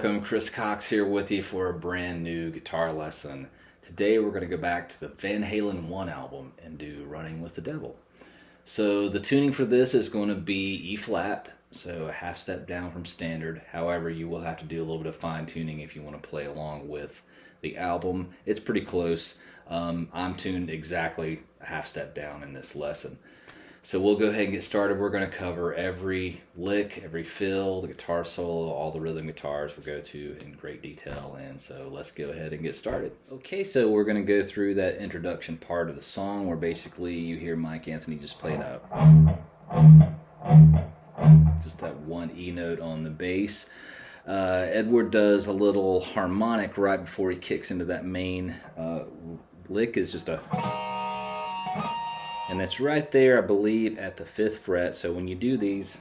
welcome. Chris Cox here with you for a brand new guitar lesson. Today we're going to go back to the Van Halen 1 album and do Running with the Devil. So the tuning for this is going to be E flat, so a half step down from standard. However, you will have to do a little bit of fine tuning if you want to play along with the album. It's pretty close. I'm tuned exactly a half step down in this lesson. So we'll go ahead and get started. We're going to cover every lick, every fill, the guitar solo, all the rhythm guitars we'll go to in great detail. And so let's go ahead and get started. Okay, so we're going to go through that introduction part of the song where basically you hear Mike Anthony just play just that one E note on the bass. Edward does a little harmonic right before he kicks into that main lick. Is just a... And it's right there, I believe, at the 5th fret. So when you do these,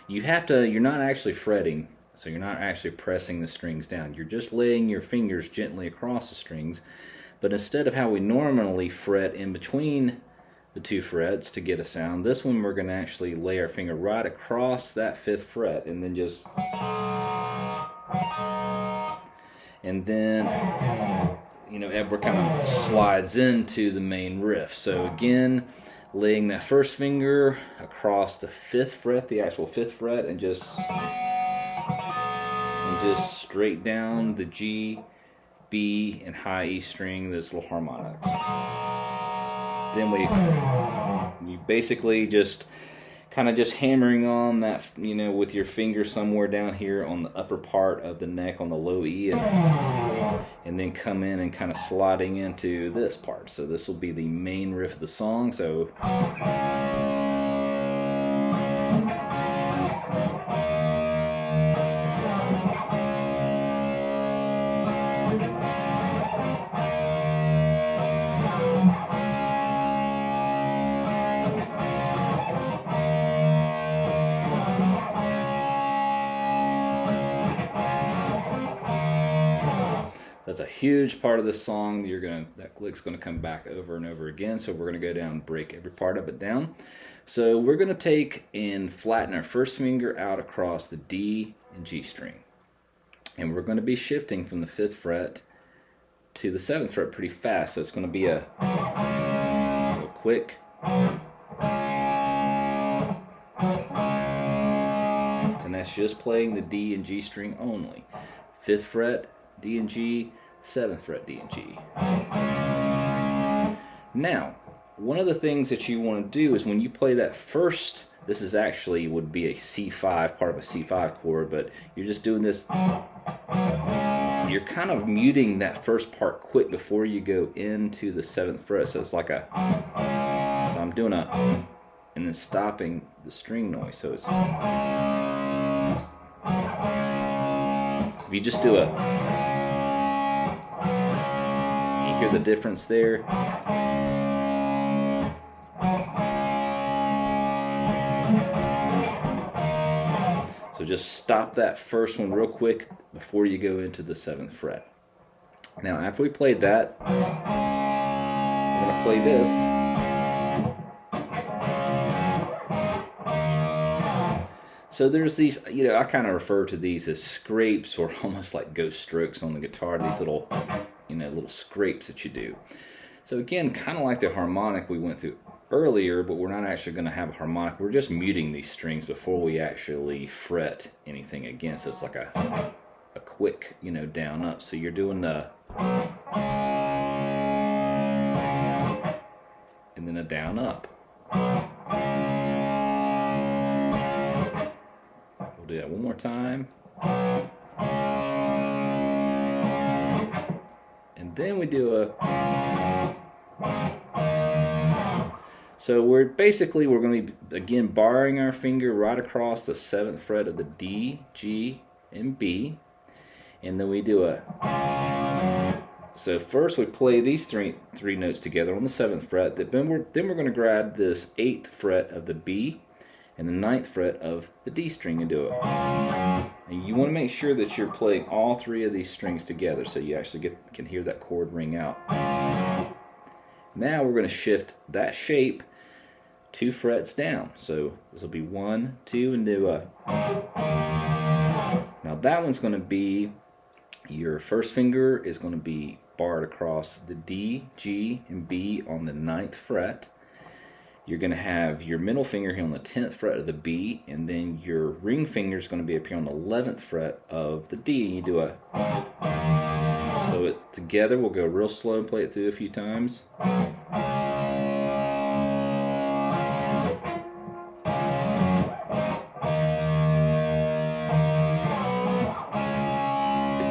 you're not actually fretting. So you're not actually pressing the strings down. You're just laying your fingers gently across the strings. But instead of how we normally fret in between the 2 frets to get a sound, this one we're going to actually lay our finger right across that 5th fret and then just... And then... Edward kind of slides into the main riff. So again, laying that first finger across the 5th fret, the actual 5th fret, and just straight down the G, B, and high E string, those little harmonics. Then you basically just kind of just hammering on that, with your finger somewhere down here on the upper part of the neck on the low E, and then come in and kind of sliding into this part. So this will be the main riff of the song. So that's a huge part of the song. That lick's gonna come back over and over again. So we're gonna go down and break every part of it down. So we're gonna take and flatten our first finger out across the D and G string, and we're gonna be shifting from the 5th fret to the 7th fret pretty fast. So it's gonna be so quick. And that's just playing the D and G string only. 5th fret, D and G, 7th fret, D and G. Now, one of the things that you want to do is when you play that first, this is actually would be a C5, part of a C5 chord, but you're just doing this, you're kind of muting that first part quick before you go into the 7th fret. So it's like so I'm doing and then stopping the string noise. So it's, if you just do you hear the difference there? So just stop that first one real quick before you go into the 7th fret. Now after we played that, we're going to play this. So there's these, I kind of refer to these as scrapes or almost like ghost strokes on the guitar, these little little scrapes that you do. So again, kind of like the harmonic we went through earlier, but we're not actually going to have a harmonic. We're just muting these strings before we actually fret anything again. So it's like a quick, down up. So you're doing the, and then a down up. We'll do that one more time. Then we do so we're going to be again barring our finger right across the 7th fret of the D, G, and B, and then we do so first we play these three notes together on the 7th fret. Then we're going to grab this 8th fret of the B and the 9th fret of the D string and do it. And you want to make sure that you're playing all 3 of these strings together so you actually can hear that chord ring out. Now we're going to shift that shape 2 frets down. So this will be 1, 2, and do a. Now Now that one's going to be, your first finger is going to be barred across the D, G, and B on the 9th fret. You're going to have your middle finger here on the 10th fret of the B, and then your ring finger is going to be up here on the 11th fret of the D. You do a, so it together, we'll go real slow and play it through a few times.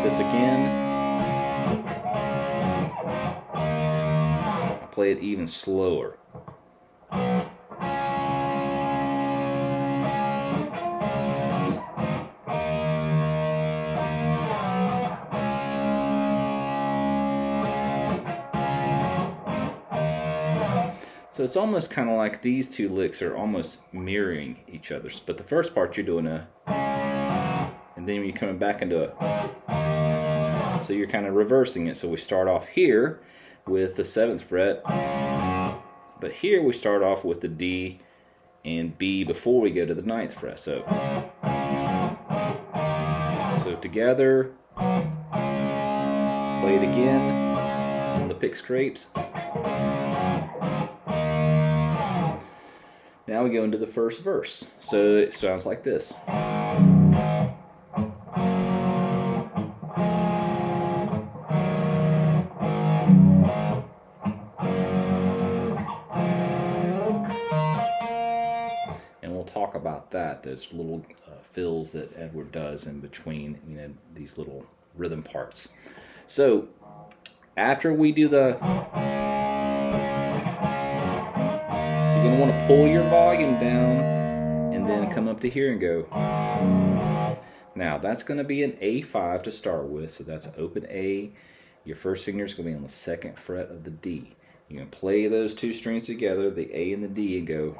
This again. I'll play it even slower. So it's almost kind of like these two licks are almost mirroring each other. But the first part you're doing a, and then you're coming back into a, so you're kind of reversing it. So we start off here with the 7th fret, but here we start off with the D and B before we go to the 9th fret. So together, play it again on the pick scrapes. Now we go into the first verse. So it sounds like this. Talk about that. There's little fills that Edward does in between, you know, these little rhythm parts. So after we do the, you're going to want to pull your volume down and then come up to here and go. Now that's going to be an A5 to start with, so that's an open A. Your first finger is going to be on the 2nd fret of the D. You're going to play those two strings together, the A and the D, and go.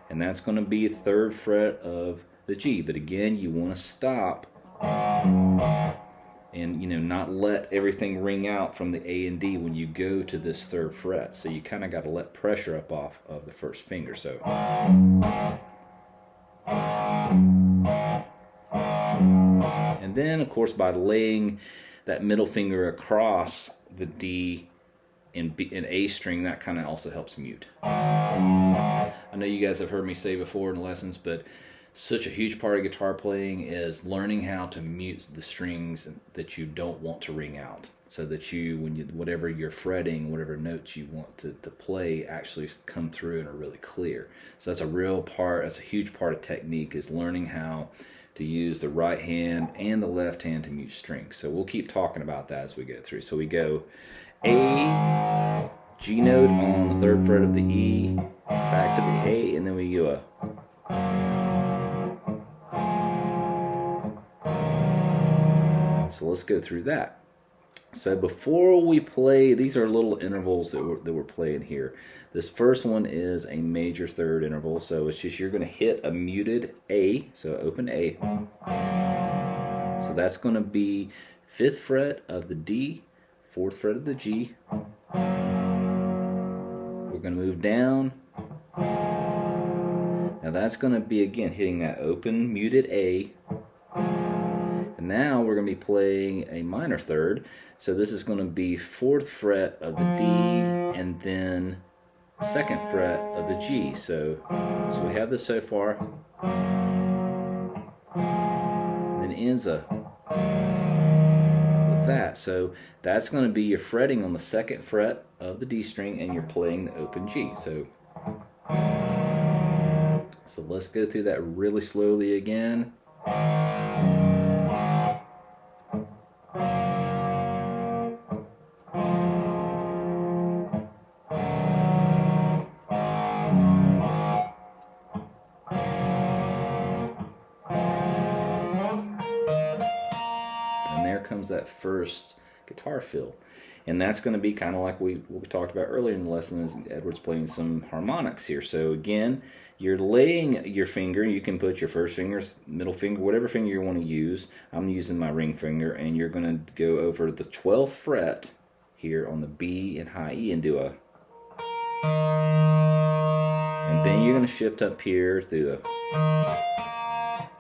And that's going to be 3rd fret of the G. But again, you want to stop and, you know, not let everything ring out from the A and D when you go to this 3rd fret. So you kind of got to let pressure up off of the first finger. So and then, of course, by laying that middle finger across the D and A string, that kind of also helps mute. I know you guys have heard me say before in lessons, but such a huge part of guitar playing is learning how to mute the strings that you don't want to ring out, so that you, when you, whatever you're fretting, whatever notes you want to play actually come through and are really clear. So that's a real part, that's a huge part of technique, is learning how to use the right hand and the left hand to mute strings. So we'll keep talking about that as we go through. So we go A, G note on the 3rd fret of the E, back to the A, and then we go a. So let's go through that. So before we play, these are little intervals that we're playing here. This first one is a major 3rd interval, so it's just you're going to hit a muted A, so open A. So that's going to be 5th fret of the D, 4th fret of the G. We're going to move down. Now that's going to be, again, hitting that open muted A. And now we're going to be playing a minor 3rd. So this is going to be 4th fret of the D and then 2nd fret of the G. So we have this so far. And then it ends up with that. So that's going to be your fretting on the 2nd fret of the D string, and you're playing the open G. So let's go through that really slowly again. And there comes that first guitar fill. And that's going to be kind of like what we talked about earlier in the lesson, is Edward's playing some harmonics here. So again, you're laying your finger. You can put your first finger, middle finger, whatever finger you want to use. I'm using my ring finger, and you're going to go over the 12th fret here on the B and high E and do a. And then you're going to shift up here through the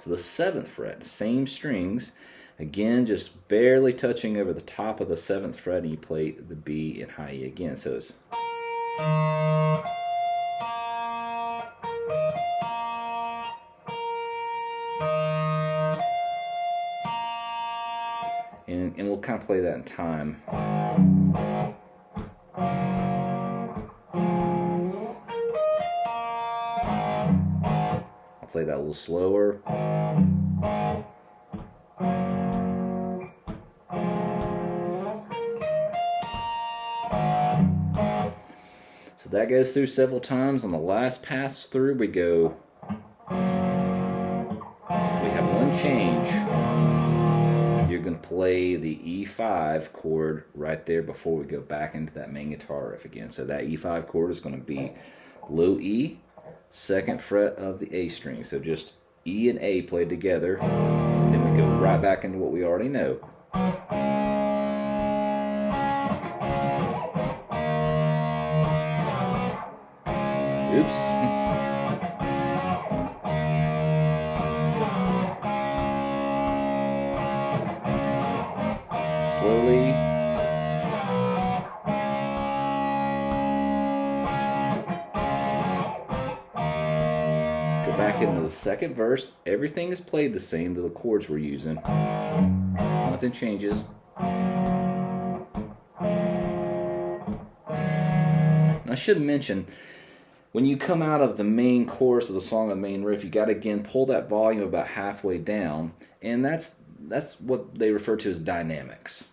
to the 7th fret. Same strings. Again, just barely touching over the top of the 7th fret, and you play the B and high E again. So it's... And we'll kind of play that in time. I'll play that a little slower. So that goes through several times. On the last pass through, we have one change. You're going to play the E5 chord right there before we go back into that main guitar riff again. So that E5 chord is going to be low E, 2nd fret of the A string. So just E and A played together, and then we go right back into what we already know. Oops. Slowly. Go back into the 2nd verse. Everything is played the same to the chords we're using. Nothing changes. And I should mention, when you come out of the main chorus of the song, the main riff, you got to again pull that volume about halfway down, and that's what they refer to as dynamics.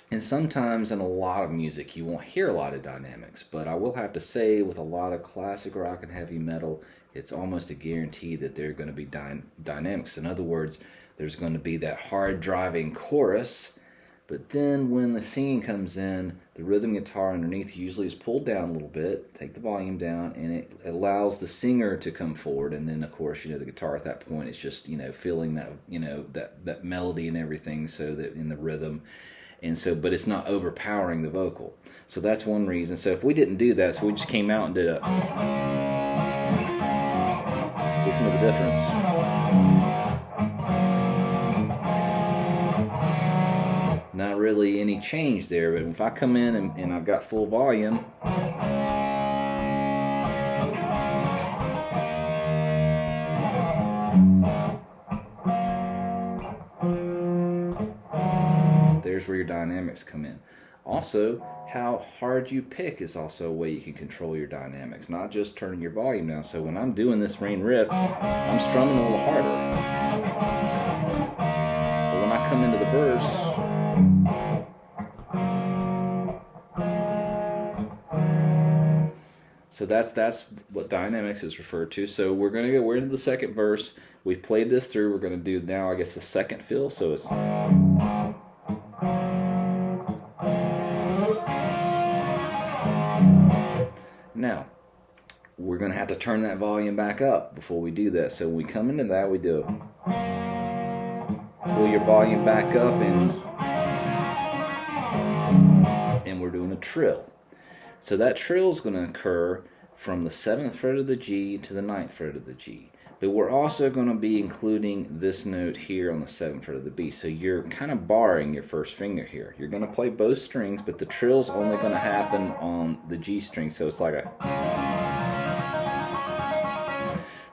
And sometimes in a lot of music you won't hear a lot of dynamics, but I will have to say with a lot of classic rock and heavy metal, it's almost a guarantee that there are going to be dynamics. In other words, there's going to be that hard driving chorus, but then when the singing comes in, the rhythm guitar underneath usually is pulled down a little bit, take the volume down, and it allows the singer to come forward. And then, of course, the guitar at that point is just, feeling that, that melody and everything, so that in the rhythm. And so, but it's not overpowering the vocal. So that's one reason. So if we didn't do that, so we just came out and did a... Listen to the difference. Not really any change there, but if I come in and I've got full volume, there's where your dynamics come in. Also, how hard you pick is also a way you can control your dynamics, not just turning your volume down. So when I'm doing this main riff, I'm strumming a little harder. But when I come into the verse, so that's what dynamics is referred to. So we're into the 2nd verse. We've played this through. We're going to do now, I guess, the 2nd fill. So it's... Now, we're going to have to turn that volume back up before we do that. So when we come into that, we do pull your volume back up, and we're doing a trill. So that trill is going to occur from the 7th fret of the G to the 9th fret of the G. But we're also going to be including this note here on the 7th fret of the B. So you're kind of barring your first finger here. You're going to play both strings, but the trill's only going to happen on the G string. So it's like a...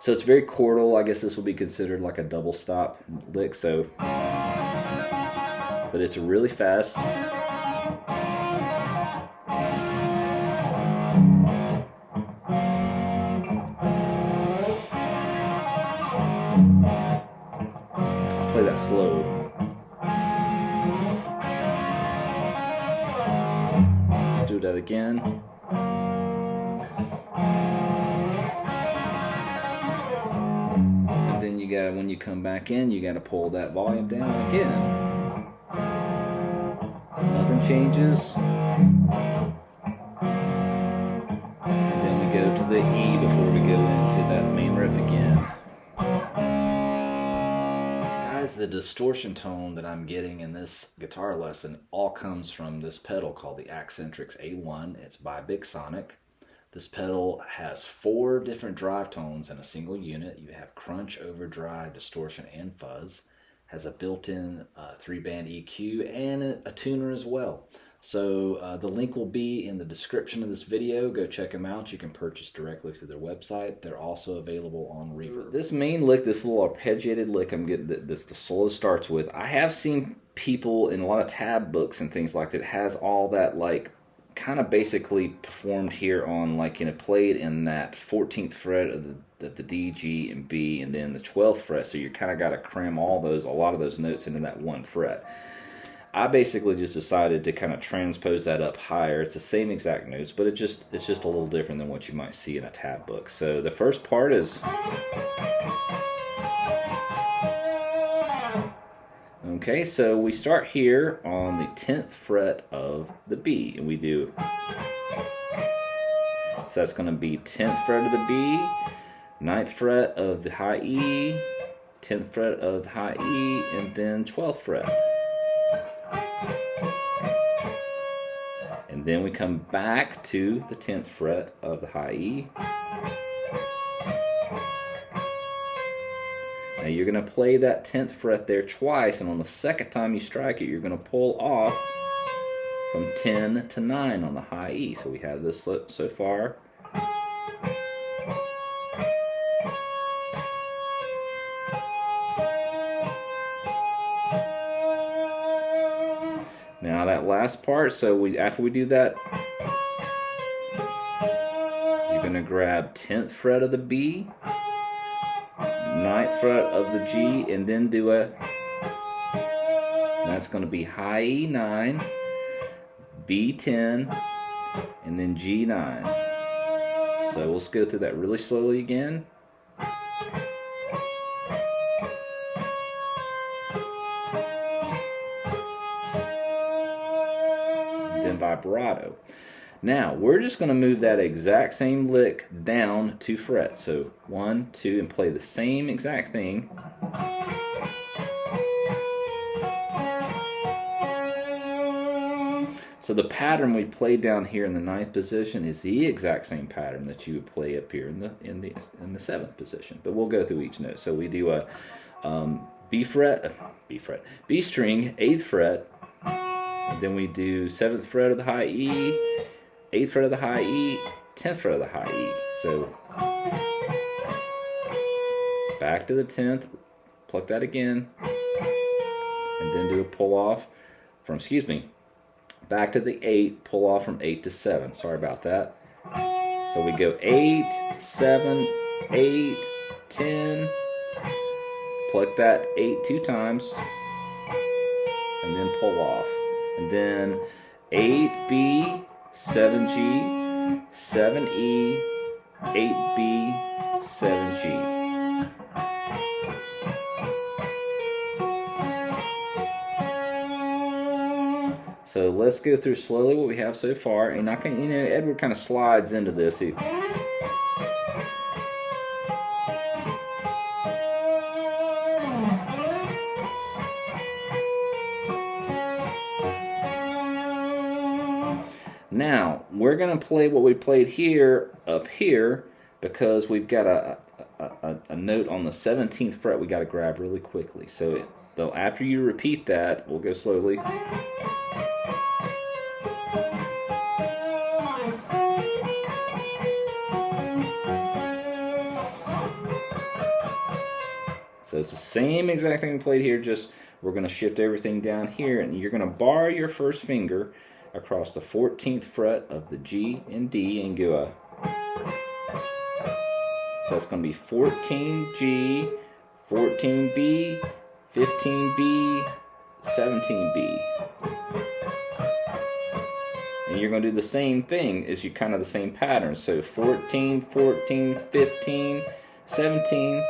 So it's very chordal. I guess this will be considered like a double stop lick. So, but it's a really fast... Play that slow. Let's do that again. And then you gotta, when you come back in, you gotta pull that volume down again. Nothing changes. And then we go to the E before we go into that main riff again. The distortion tone that I'm getting in this guitar lesson all comes from this pedal called the Axentrix A1. It's by Bixonix. This pedal has 4 different drive tones in a single unit. You have crunch, overdrive, distortion, and fuzz. Has a built-in 3-band EQ and a tuner as well. So the link will be in the description of this video. Go check them out. You can purchase directly through their website. They're also available on Reverb. This main lick, this little arpeggiated lick I'm getting, the solo starts with, I have seen people in a lot of tab books and things like that, it has all that like kind of basically performed here on, like, you know, played in that 14th fret of the D, G, and B, and then the 12th fret. So you kind of got to cram a lot of those notes into that one fret. I basically just decided to kind of transpose that up higher. It's the same exact notes, but it's just a little different than what you might see in a tab book. So the first part is, okay, so we start here on the 10th fret of the B, and we do, so that's going to be 10th fret of the B, 9th fret of the high E, 10th fret of the high E, and then 12th fret. And then we come back to the 10th fret of the high E. Now you're going to play that 10th fret there twice, and on the second time you strike it, you're going to pull off from 10 to 9 on the high E. So we have this so far. Now that last part, so after we do that, you're going to grab 10th fret of the B, 9th fret of the G, and then do that's going to be high E9, B10, and then G9. So let's go through that really slowly again. And then vibrato. Now, we're just going to move that exact same lick down 2 frets. So 1, 2, and play the same exact thing. So the pattern we played down here in the 9th position is the exact same pattern that you would play up here in the 7th position. But we'll go through each note. So we do a B string, 8th fret. And then we do 7th fret of the high E, 8th fret of the high E, 10th fret of the high E. So back to the 10th, pluck that again, and then do a pull off from, back to the 8, pull off from 8 to 7. Sorry about that. So we go 8, 7, 8, 10, pluck that 8 2 times, and then pull off. And then 8B, 7G, 7E, 8B, 7G. So let's go through slowly what we have so far. And I can, Edward kind of slides into this. Now, we're going to play what we played here, up here, because we've got a note on the 17th fret we got to grab really quickly. So after you repeat that, we'll go slowly. So it's the same exact thing we played here, just we're going to shift everything down here, and you're going to bar your first finger across the 14th fret of the G and D and go so it's going to be 14G, 14B, 15B, 17B. And you're going to do the same thing as kind of the same pattern. So 14, 14, 15, 17.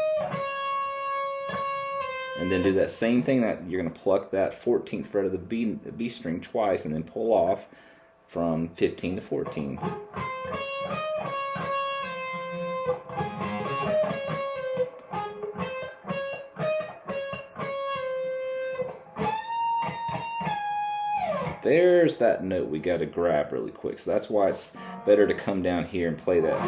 And then do that same thing, that you're going to pluck that 14th fret of the B string twice and then pull off from 15 to 14. there's that note we got to grab really quick. So that's why it's better to come down here and play that.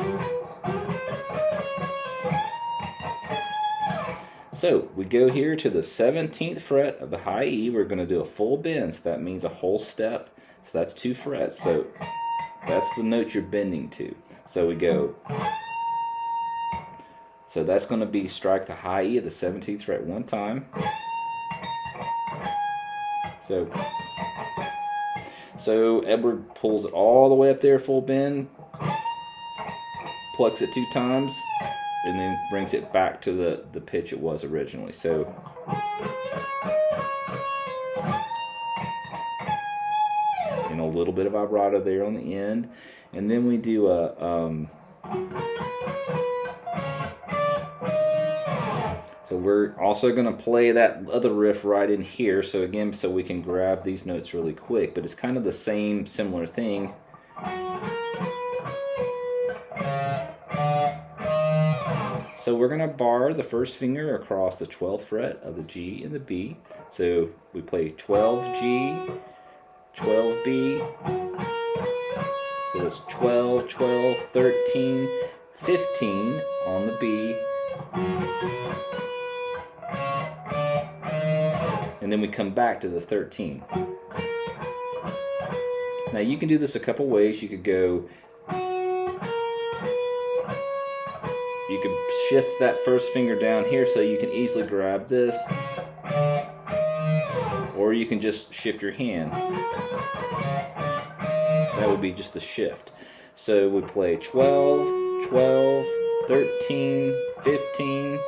So we go here to the 17th fret of the high E. We're going to do a full bend, so that means a whole step. So that's 2 frets. So that's the note you're bending to. So we go. So that's going to be strike the high E of the 17th fret one time. So Edward pulls it all the way up there, full bend, plucks it 2 times, and then brings it back to the pitch it was originally. So and a little bit of vibrato there on the end, and then we do a so we're also going to play that other riff right in here. So again, so we can grab these notes really quick, but it's kind of the same similar thing. So we're going to bar the first finger across the 12th fret of the G and the B. So we play 12G, 12B. So it's 12, 12, 13, 15 on the B. And then we come back to the 13. Now you can do this a couple ways. You could go, you could shift that first finger down here so you can easily grab this, or you can just shift your hand. That would be just a shift. So we play 12, 12, 13, 15,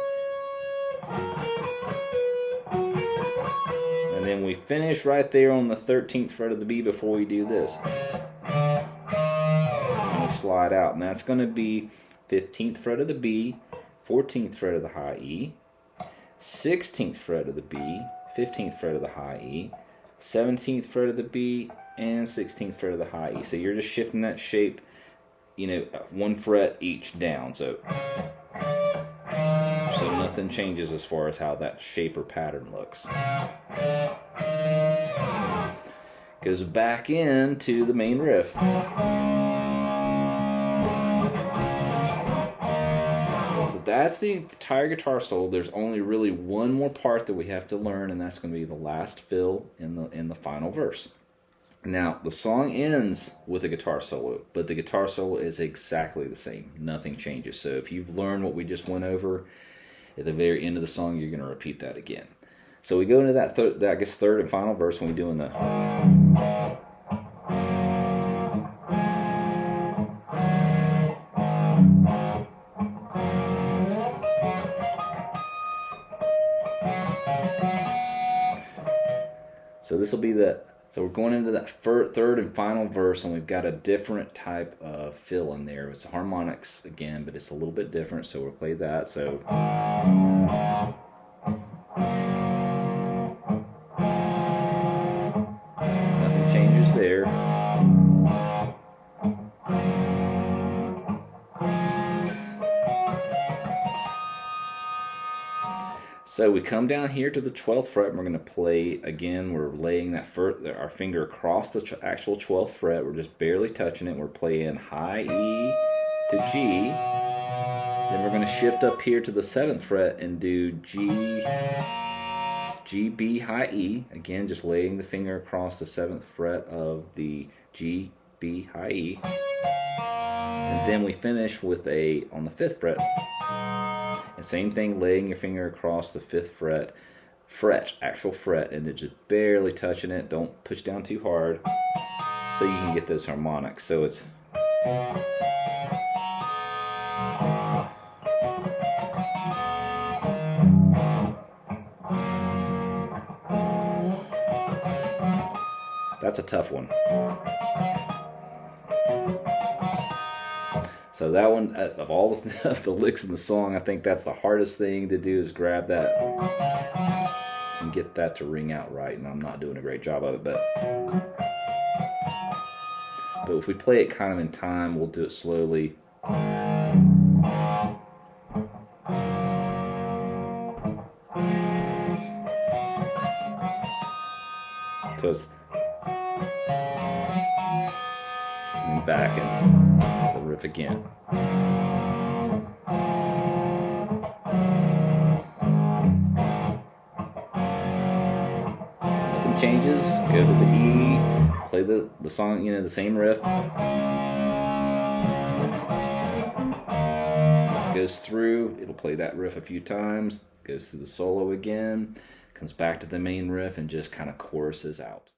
and then we finish right there on the 13th fret of the B before we do this. And we slide out, and that's going to be 15th fret of the B, 14th fret of the high E, 16th fret of the B, 15th fret of the high E, 17th fret of the B, and 16th fret of the high E. So you're just shifting that shape, you know, 1 fret each down. So nothing changes as far as how that shape or pattern looks. Goes back into the main riff. So that's the entire guitar solo. There's only really one more part that we have to learn, and that's going to be the last fill in the final verse. Now, the song ends with a guitar solo, but the guitar solo is exactly the same. Nothing changes. So if you've learned what we just went over, at the very end of the song, you're going to repeat that again. So we go into that third and final verse when we're doing the... So this will be so we're going into that third and final verse, and we've got a different type of fill in there. It's harmonics again, but it's a little bit different, so we'll play that. So nothing changes there. So we come down here to the 12th fret, and we're going to play again. We're laying our finger across the actual 12th fret. We're just barely touching it. We're playing high E to G. Then we're going to shift up here to the 7th fret and do G, B, high E. Again, just laying the finger across the 7th fret of the G, B, high E. And then we finish with on the 5th fret. And same thing, laying your finger across the 5th actual fret, and then just barely touching it. Don't push down too hard so you can get those harmonics. So it's... That's a tough one. So that one, of all the licks in the song, I think that's the hardest thing to do, is grab that and get that to ring out right. And I'm not doing a great job of it, but if we play it kind of in time, we'll do it slowly. So it's... and then back into the riff again. Nothing changes. Go to the E, play the song, you know, the same riff. Goes through, it'll play that riff a few times, goes through the solo again, comes back to the main riff, and just kind of choruses out.